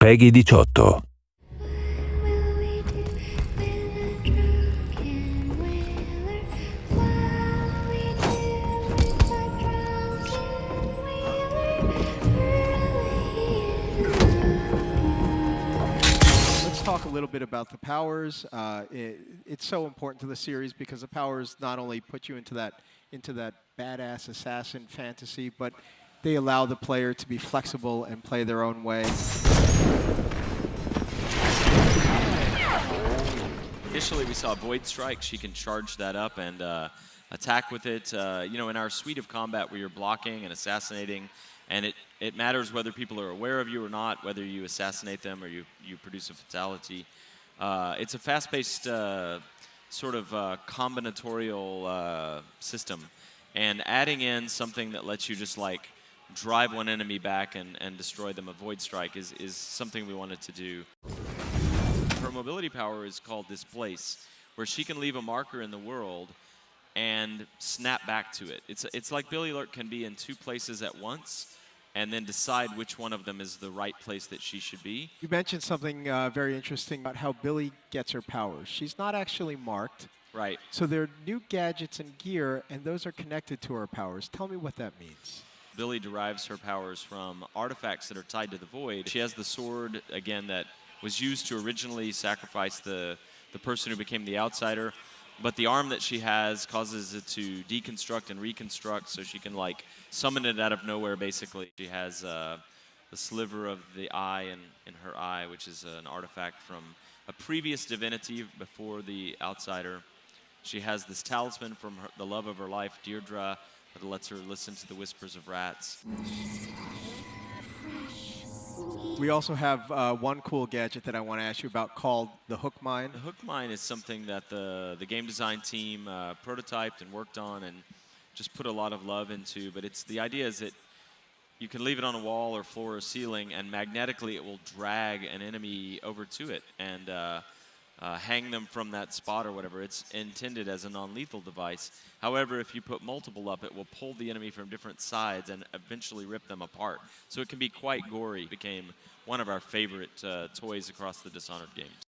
PEGI 18. Let's talk a little bit about the powers. It's so important to the series because the powers not only put you into that badass assassin fantasy, but they allow the player to be flexible and play their own way. Initially, we saw Void Strike. She can charge that up and attack with it. You know, in our suite of combat where you're blocking and assassinating, and it matters whether people are aware of you or not, whether you assassinate them or you produce a fatality. It's a fast-paced sort of combinatorial system. And adding in something that lets you just like drive one enemy back and destroy them, a Void Strike, is something we wanted to do. Her mobility power is called Displace, where she can leave a marker in the world and snap back to it. It's like Billie can be in two places at once and then decide which one of them is the right place that she should be. You mentioned something very interesting about how Billie gets her powers. She's not actually marked. Right. So there are new gadgets and gear, and those are connected to her powers. Tell me what that means. Billie derives her powers from artifacts that are tied to the Void. She has the sword, again, that was used to originally sacrifice the person who became the outsider, but the arm that she has causes it to deconstruct and reconstruct, so she can like summon it out of nowhere, basically. She has the sliver of the eye in her eye, which is an artifact from a previous divinity before the outsider. She has this talisman from the love of her life, Deirdre, that lets her listen to the whispers of rats. We also have one cool gadget that I want to ask you about called the Hook Mine. The Hook Mine is something that the game design team prototyped and worked on and just put a lot of love into. But the idea is that you can leave it on a wall or floor or ceiling, and magnetically it will drag an enemy over to it and hang them from that spot or whatever. It's intended as a non-lethal device. However, if you put multiple up, it will pull the enemy from different sides and eventually rip them apart. So it can be quite gory. It became one of our favorite toys across the Dishonored games.